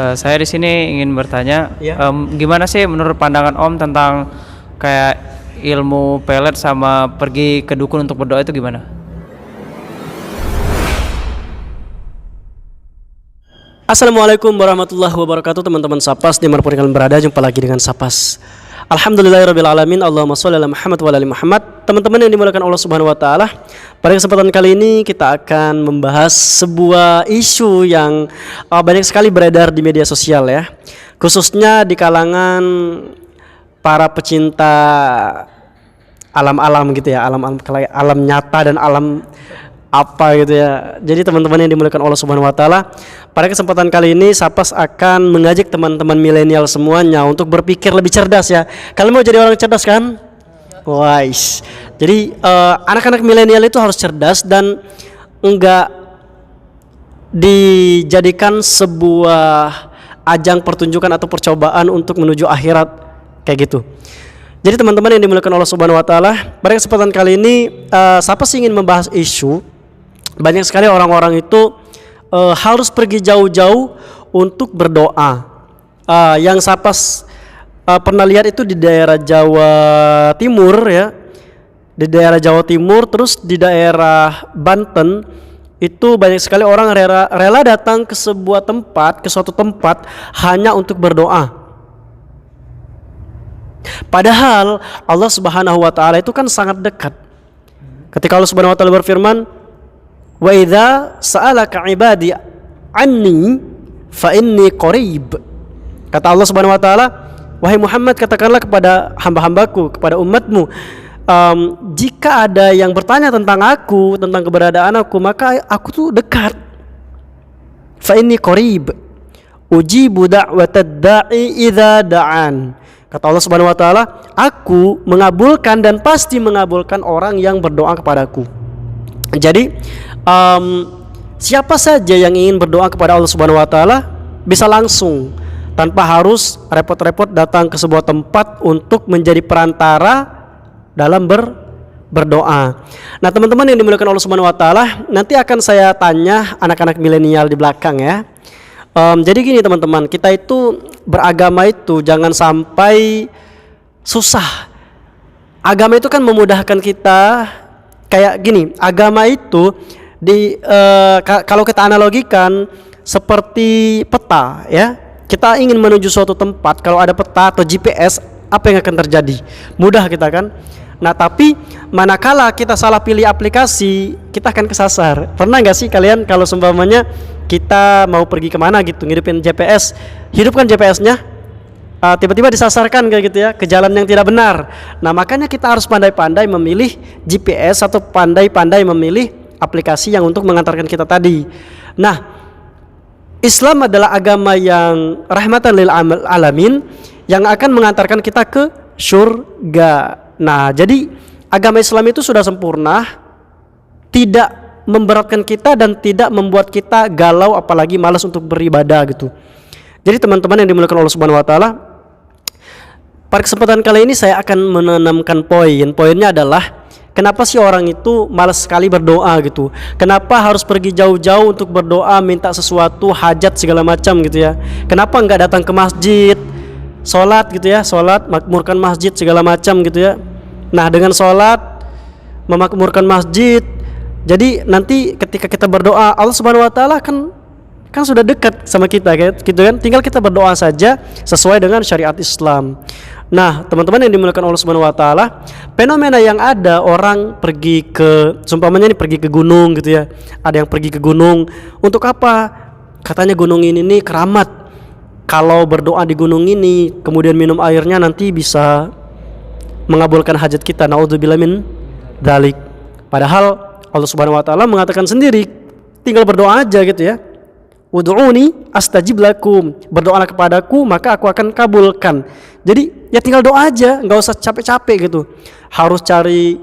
Saya di sini ingin bertanya, Ya. gimana sih menurut pandangan Om tentang kayak ilmu pelet sama pergi ke dukun untuk berdoa itu gimana? Assalamualaikum warahmatullahi wabarakatuh, teman-teman Sapas dimanapun kalian berada. Jumpa lagi dengan Sapas. Alhamdulillahirrabbilalamin. Allahumma sholli ala Muhammad wa ala ali Muhammad. Teman-teman yang dimuliakan Allah Subhanahu wa taala, pada kesempatan kali ini kita akan membahas sebuah isu yang banyak sekali beredar di media sosial ya, khususnya di kalangan para pecinta alam-alam gitu ya, alam nyata dan alam apa gitu ya. Jadi teman-teman yang dimuliakan Allah Subhanahu wa taala, pada kesempatan kali ini Sapas akan mengajak teman-teman milenial semuanya untuk berpikir lebih cerdas ya. Kalian mau jadi orang cerdas kan? Wise. Jadi anak-anak milenial itu harus cerdas dan enggak dijadikan sebuah ajang pertunjukan atau percobaan untuk menuju akhirat kayak gitu. Jadi teman-teman yang dimuliakan Allah Subhanahu wa taala, pada kesempatan kali ini Sapas ingin membahas isu banyak sekali orang-orang itu harus pergi jauh-jauh untuk berdoa. Yang Sapas pernah lihat itu di daerah Jawa Timur ya, di daerah Jawa Timur, terus di daerah Banten itu banyak sekali orang rela datang ke sebuah tempat, ke suatu tempat hanya untuk berdoa. Padahal Allah Subhanahu wa taala itu kan sangat dekat. Ketika Allah Subhanahu wa taala berfirman, "Wa idza sa'alaka 'ibadi anni fa inni qarib." Kata Allah Subhanahu wa taala, "Wahai Muhammad, katakanlah kepada hamba-hambaku, kepada umatmu, jika ada yang bertanya tentang aku, tentang keberadaan aku, maka aku tuh dekat. Fa inni qarib, ujibu da'watad da'i idza da'an." Kata Allah Subhanahu wa taala, aku mengabulkan dan pasti mengabulkan orang yang berdoa kepadaku. Jadi siapa saja yang ingin berdoa kepada Allah Subhanahu wa taala bisa langsung, tanpa harus repot-repot datang ke sebuah tempat untuk menjadi perantara dalam berdoa. Nah, teman-teman yang dimuliakan Allah Subhanahu wa taala, nanti akan saya tanya anak-anak milenial di belakang ya. Jadi gini teman-teman, kita itu beragama itu jangan sampai susah. Agama itu kan memudahkan kita. Kayak gini, agama itu kalau kita analogikan seperti peta ya. Kita ingin menuju suatu tempat, kalau ada peta atau GPS, apa yang akan terjadi? Mudah kita kan. Nah, tapi manakala kita salah pilih aplikasi, kita akan kesasar. Pernah nggak sih kalian kalau seumpamanya kita mau pergi kemana gitu, ngidupin GPS, hidupkan GPS-nya, tiba-tiba disasarkan kayak gitu ya, ke jalan yang tidak benar. Nah, makanya kita harus pandai-pandai memilih GPS atau pandai-pandai memilih aplikasi yang untuk mengantarkan kita tadi. Nah, Islam adalah agama yang rahmatan lil alamin, yang akan mengantarkan kita ke surga. Nah, jadi agama Islam itu sudah sempurna, tidak memberatkan kita dan tidak membuat kita galau apalagi malas untuk beribadah gitu. Jadi teman-teman yang dimuliakan Allah Subhanahu wa taala, pada kesempatan kali ini saya akan menanamkan poin. Poinnya adalah kenapa sih orang itu malas sekali berdoa gitu? Kenapa harus pergi jauh-jauh untuk berdoa, minta sesuatu, hajat segala macam gitu ya? Kenapa enggak datang ke masjid, sholat gitu ya, sholat, makmurkan masjid segala macam gitu ya? Nah, dengan sholat, memakmurkan masjid, jadi nanti ketika kita berdoa, Allah Subhanahu wa taala kan sudah dekat sama kita gitu kan. Tinggal kita berdoa saja sesuai dengan syariat Islam. Nah, teman-teman yang dimuliakan Allah Subhanahu wa taala, fenomena yang ada orang pergi ke, seumpamanya pergi ke gunung gitu ya. Ada yang pergi ke gunung untuk apa? Katanya gunung ini nih keramat. Kalau berdoa di gunung ini, kemudian minum airnya nanti bisa mengabulkan hajat kita. Naudzubillah min dzalik. Padahal Allah Subhanahu wa taala mengatakan sendiri, tinggal berdoa aja gitu ya. Ud'uni astajib lakum, berdoalah kepadaku maka aku akan kabulkan. Jadi ya tinggal doa aja, nggak usah capek-capek gitu. Harus cari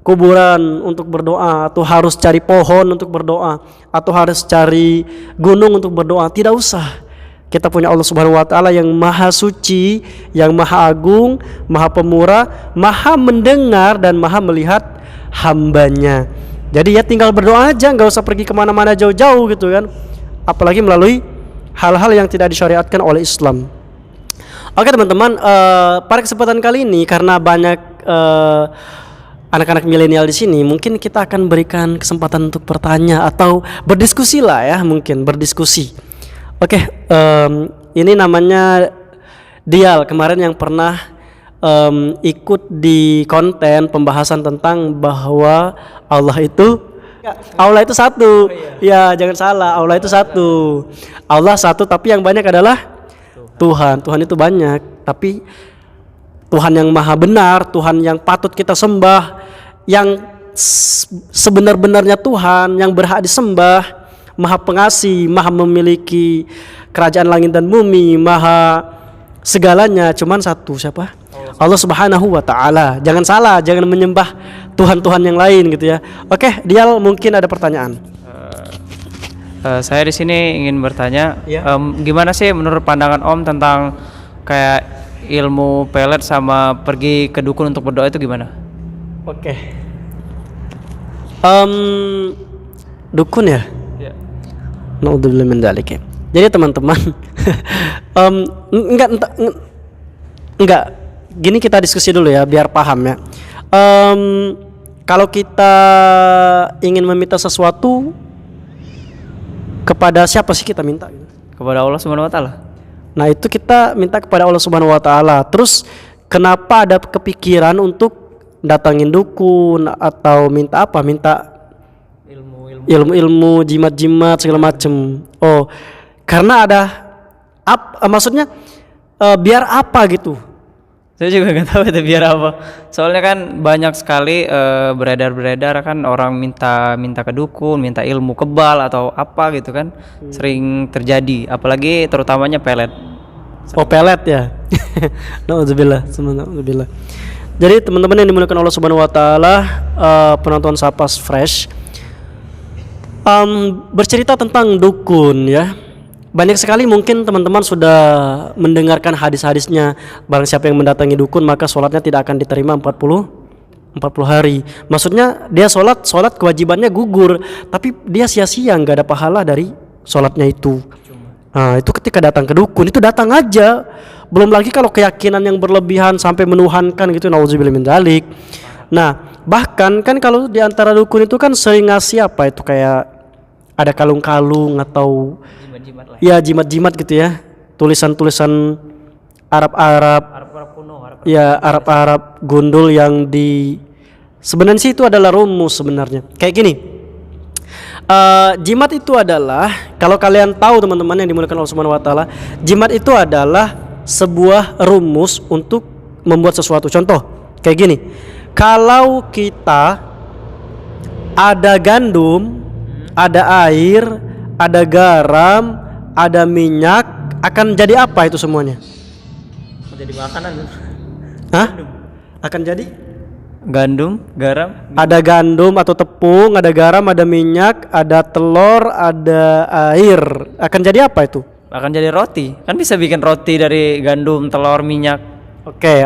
kuburan untuk berdoa, atau harus cari pohon untuk berdoa, atau harus cari gunung untuk berdoa. Tidak usah. Kita punya Allah Subhanahu wa taala yang maha suci, yang maha agung, maha pemurah, maha mendengar dan maha melihat hambanya. Jadi ya tinggal berdoa aja, nggak usah pergi kemana-mana jauh-jauh gitu kan. Apalagi melalui hal-hal yang tidak disyariatkan oleh Islam. Oke teman-teman, pada kesempatan kali ini karena banyak anak-anak milenial di sini, mungkin kita akan berikan kesempatan untuk bertanya atau berdiskusi lah ya, mungkin berdiskusi. Oke, ini namanya Dial, kemarin yang pernah ikut di konten pembahasan tentang bahwa Allah itu satu. Ya, jangan salah, Allah itu satu. Allah satu tapi yang banyak adalah Tuhan. Tuhan itu banyak, tapi Tuhan yang maha benar, Tuhan yang patut kita sembah, yang sebenar-benarnya Tuhan, yang berhak disembah, maha pengasih, maha memiliki kerajaan langit dan bumi, maha segalanya, cuman satu, siapa? Allah Subhanahu wa Ta'ala. Jangan salah, jangan menyembah Tuhan-Tuhan yang lain gitu ya. Oke, Dial, mungkin ada pertanyaan. Saya di sini ingin bertanya, Ya. Gimana sih menurut pandangan Om tentang kayak ilmu pelet sama pergi ke dukun untuk berdoa itu gimana? Oke. Dukun ya? Ya. Naudzubillah min dzalik. Jadi teman-teman, enggak. Gini kita diskusi dulu ya, biar paham ya. Kalau kita ingin meminta sesuatu, kepada siapa sih kita minta? Kepada Allah Subhanahu wa Ta'ala. Nah, itu kita minta kepada Allah Subhanahu wa Ta'ala. Terus kenapa ada kepikiran untuk datangin dukun atau minta apa? Minta ilmu, jimat-jimat segala macem. Oh, karena ada maksudnya biar apa gitu? Saya juga nggak tahu itu biar apa. Soalnya kan banyak sekali beredar kan orang minta ke dukun, minta ilmu kebal atau apa gitu kan. Sering terjadi, apalagi terutamanya pelet. Oh, pelet ya. Nauzubillah, subhanallah. Jadi teman-teman yang dimuliakan Allah Subhanahu wa Ta'ala, penonton Sapas Fresh, bercerita tentang dukun ya. Banyak sekali mungkin teman-teman sudah mendengarkan hadis-hadisnya. Barang siapa yang mendatangi dukun maka sholatnya tidak akan diterima 40 hari. Maksudnya dia sholat kewajibannya gugur, tapi dia sia-sia, nggak ada pahala dari sholatnya itu. Nah, itu ketika datang ke dukun itu datang aja. Belum lagi kalau keyakinan yang berlebihan sampai menuhankan gitu, nauzubillah min dzalik. Nah, bahkan kan kalau di antara dukun itu kan sering ngasih apa itu, kayak ada kalung-kalung atau Jimat-jimat lah. ya jimat-jimat gitu ya, tulisan-tulisan Arab-Arab kuno, ya, Arab-Arab gundul yang sebenarnya sih itu adalah rumus sebenarnya. Kayak gini, jimat itu adalah, kalau kalian tahu teman-teman yang dimuliakan Allah Subhanahu wa Ta'ala, jimat itu adalah sebuah rumus untuk membuat sesuatu. Contoh kayak gini, kalau kita ada gandum, ada air, ada garam, ada minyak, akan jadi apa itu semuanya? Jadi makanan. Hah? Akan jadi? Gandum, garam. Ada gandum atau tepung, ada garam, ada minyak, ada telur, ada air. Akan jadi apa itu? Akan jadi roti. Kan bisa bikin roti dari gandum, telur, minyak. Oke,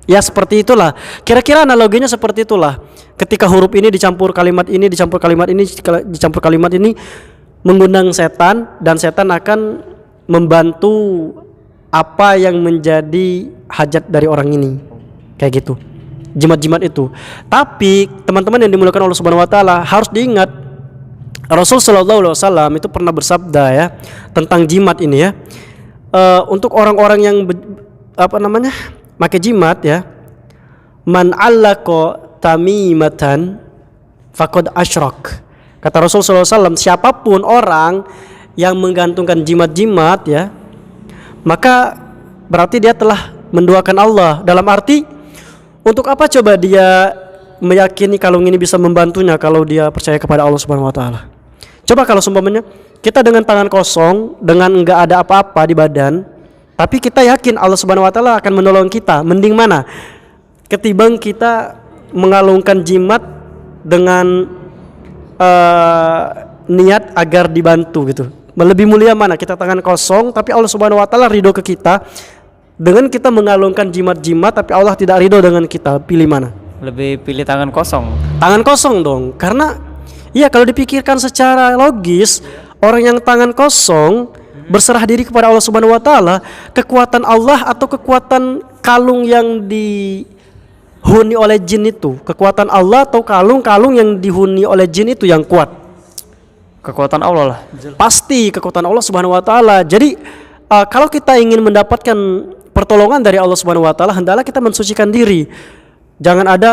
ya seperti itulah. Kira-kira analoginya seperti itulah. Ketika huruf ini dicampur kalimat ini, dicampur kalimat ini, dicampur kalimat ini, mengundang setan, dan setan akan membantu apa yang menjadi hajat dari orang ini. Kayak gitu. Jimat-jimat itu. Tapi teman-teman yang dimuliakan Allah Subhanahu wa Ta'ala, harus diingat Rasul sallallahu alaihi wasallam itu pernah bersabda ya tentang jimat ini ya. Untuk orang-orang yang pakai jimat ya, man 'allaqa tamimatan faqad asyrak. Kata Rasul sallallahu alaihi wasallam, siapapun orang yang menggantungkan jimat-jimat ya, maka berarti dia telah menduakan Allah. Dalam arti, untuk apa coba dia meyakini kalung ini bisa membantunya kalau dia percaya kepada Allah Subhanahu wa Ta'ala? Coba kalau seumpamanya kita dengan tangan kosong, dengan enggak ada apa-apa di badan, tapi kita yakin Allah Subhanahu wa Ta'ala akan menolong kita, mending mana? Ketimbang kita mengalungkan jimat dengan niat agar dibantu gitu. Lebih mulia mana? Kita tangan kosong tapi Allah Subhanahu wa Ta'ala ridho ke kita, dengan kita mengalungkan jimat-jimat tapi Allah tidak ridho dengan kita. Pilih mana? Lebih pilih tangan kosong. Tangan kosong dong, karena ya kalau dipikirkan secara logis, Orang yang tangan kosong berserah diri kepada Allah Subhanahu wa taala, kekuatan Allah atau kekuatan kalung yang dihuni oleh jin itu, kekuatan Allah atau kalung yang dihuni oleh jin itu yang kuat? Kekuatan Allah lah. Pasti kekuatan Allah Subhanahu wa taala. Jadi kalau kita ingin mendapatkan pertolongan dari Allah Subhanahu wa taala, hendaklah kita mensucikan diri. Jangan ada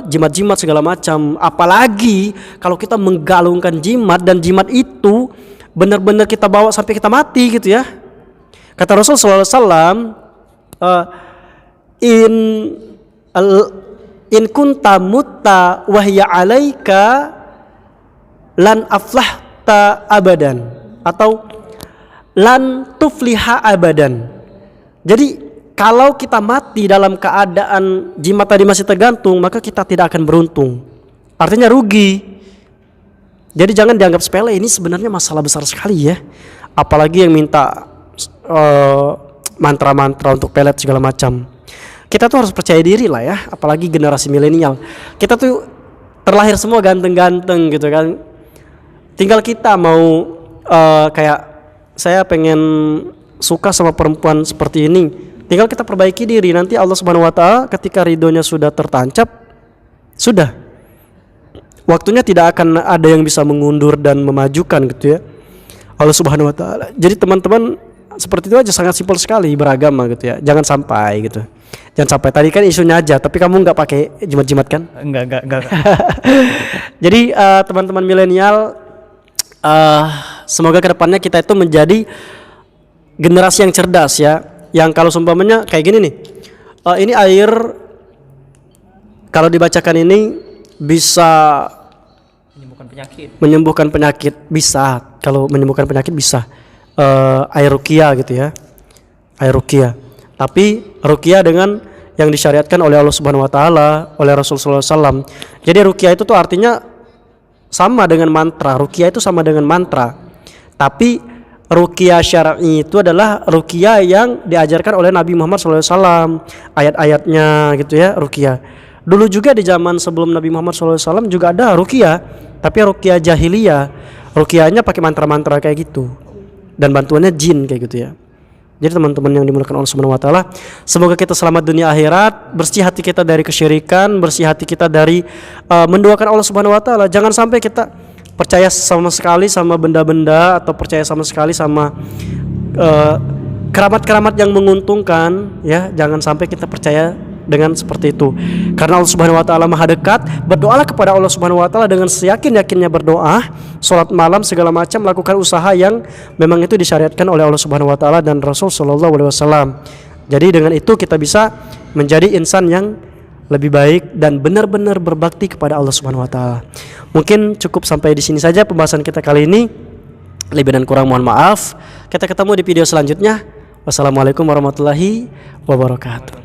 jimat-jimat segala macam. Apalagi kalau kita menggalungkan jimat dan jimat itu benar-benar kita bawa sampai kita mati gitu ya. Kata Rasul sallallahu alaihi wasallam, in kunta mutta wa hiya 'alaika lan aflahta abadan, atau lan tufliha abadan. Jadi kalau kita mati dalam keadaan jimat tadi masih tergantung, maka kita tidak akan beruntung. Artinya rugi. Jadi jangan dianggap sepele, ini sebenarnya masalah besar sekali ya. Apalagi yang minta mantra-mantra untuk pelet segala macam. Kita tuh harus percaya diri lah ya, apalagi generasi milenial. Kita tuh terlahir semua ganteng-ganteng gitu kan. Tinggal kita mau kayak saya pengen suka sama perempuan seperti ini, tinggal kita perbaiki diri. Nanti Allah Subhanahu wa taala ketika ridhonya sudah tertancap, sudah waktunya tidak akan ada yang bisa mengundur dan memajukan gitu ya, Allah Subhanahu wa taala. Jadi teman-teman seperti itu aja, sangat simpel sekali beragama gitu ya. Jangan sampai gitu. Jangan sampai, tadi kan isunya aja, tapi kamu nggak pakai jimat-jimat kan? Enggak. Jadi teman-teman milenial, semoga kedepannya kita itu menjadi generasi yang cerdas ya. Yang kalau seumpamanya kayak gini nih, ini air kalau dibacakan ini bisa menyembuhkan penyakit, bisa. Kalau menyembuhkan penyakit bisa. Air ruqyah gitu ya, air ruqyah. Tapi ruqyah dengan yang disyariatkan oleh Allah Subhanahu wa taala, oleh Rasul sallallahu alaihi wasallam. Jadi ruqyah itu tuh artinya sama dengan mantra. Ruqyah itu sama dengan mantra. Tapi ruqyah syar'i itu adalah ruqyah yang diajarkan oleh Nabi Muhammad SAW, ayat-ayatnya gitu ya, ruqyah. Dulu juga di zaman sebelum Nabi Muhammad SAW juga ada ruqyah, tapi ruqyah jahiliyah. Ruqyahnya pakai mantra-mantra kayak gitu, dan bantuannya jin kayak gitu ya. Jadi teman-teman yang dimuliakan Allah Subhanahu wa taala, semoga kita selamat dunia akhirat, bersih hati kita dari kesyirikan, bersih hati kita dari mendoakan Allah Subhanahu wa taala. Jangan sampai kita percaya sama sekali sama benda-benda, atau percaya sama sekali sama keramat-keramat yang menguntungkan ya. Jangan sampai kita percaya dengan seperti itu, karena Allah Subhanahu wa taala maha dekat. Berdoalah kepada Allah Subhanahu wa taala dengan seyakin-yakinnya berdoa, salat malam segala macam, lakukan usaha yang memang itu disyariatkan oleh Allah Subhanahu wa taala dan Rasul sallallahu alaihi wasallam. Jadi dengan itu kita bisa menjadi insan yang lebih baik dan benar-benar berbakti kepada Allah Subhanahu wa taala. Mungkin cukup sampai di sini saja pembahasan kita kali ini. Lebih dan kurang mohon maaf. Kita ketemu di video selanjutnya. Wassalamualaikum warahmatullahi wabarakatuh.